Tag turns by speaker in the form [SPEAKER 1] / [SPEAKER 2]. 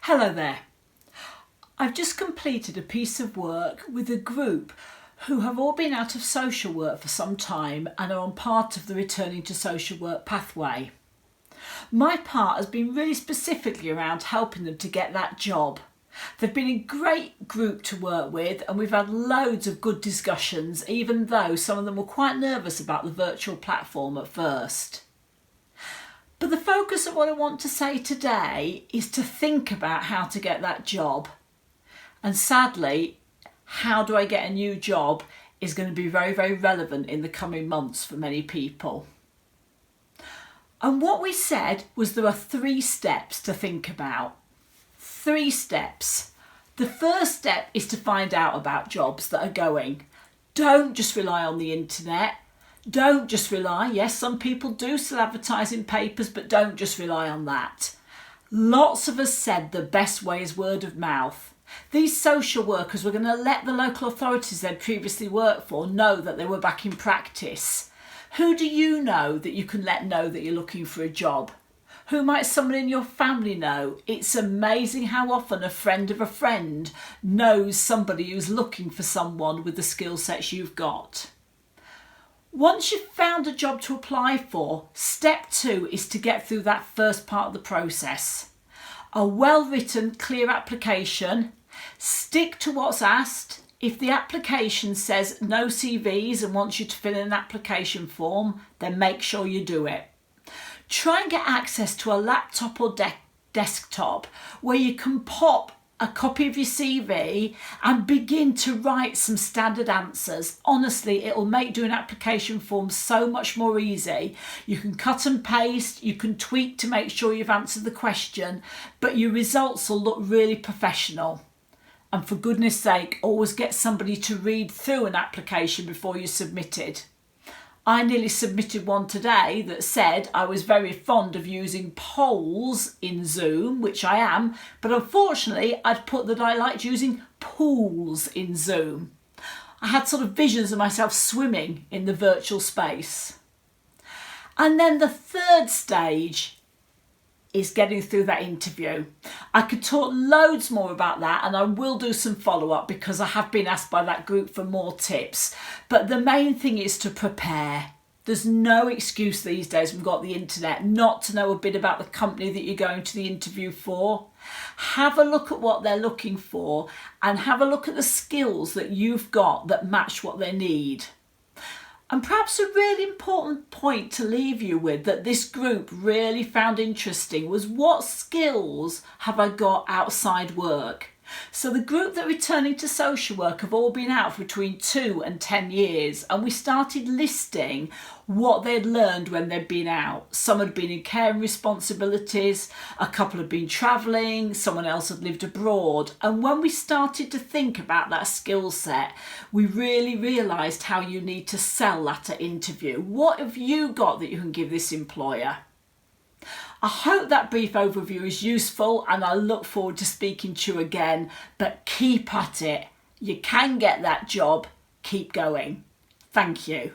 [SPEAKER 1] Hello there. I've just completed a piece of work with a group who have all been out of social work for some time and are on part of the returning to social work pathway. My part has been really specifically around helping them to get that job. They've been a great group to work with and we've had loads of good discussions, even though some of them were quite nervous about the virtual platform at first. But the focus of what I want to say today is to think about how to get that job. And sadly, how do I get a new job is going to be very, very relevant in the coming months for many people. And what we said was there are 3 steps to think about. 3 steps. The first step is to find out about jobs that are going. Don't just rely on the internet. Don't just rely, yes, some people do still advertise in papers, but don't just rely on that. Lots of us said the best way is word of mouth. These social workers were going to let the local authorities they'd previously worked for know that they were back in practice. Who do you know that you can let know that you're looking for a job? Who might someone in your family know? It's amazing how often a friend of a friend knows somebody who's looking for someone with the skill sets you've got. Once you've found a job to apply for, step 2 is to get through that first part of the process. A well-written, clear application. Stick to what's asked. If the application says no CVs and wants you to fill in an application form, then make sure you do it. Try and get access to a laptop or desktop where you can pop a copy of your CV and begin to write some standard answers. Honestly, it'll make doing application forms so much more easy. You can cut and paste, you can tweak to make sure you've answered the question, but your results will look really professional. And for goodness sake, always get somebody to read through an application before you submit it. I nearly submitted one today that said I was very fond of using polls in Zoom, which I am, but unfortunately I'd put that I liked using pools in Zoom. I had sort of visions of myself swimming in the virtual space. And then the third stage is getting through that interview. I could talk loads more about that and I will do some follow-up because I have been asked by that group for more tips. But the main thing is to prepare. There's no excuse these days when we've got the internet not to know a bit about the company that you're going to the interview for. Have a look at what they're looking for and have a look at the skills that you've got that match what they need. And perhaps a really important point to leave you with that this group really found interesting was what skills have I got outside work? So the group that are returning to social work have all been out for between 2 and 10 years and we started listing what they'd learned when they'd been out. Some had been in care and responsibilities, a couple had been travelling, someone else had lived abroad. And when we started to think about that skill set, we really realised how you need to sell that at interview. What have you got that you can give this employer? I hope that brief overview is useful and I look forward to speaking to you again, but keep at it. You can get that job. Keep going. Thank you.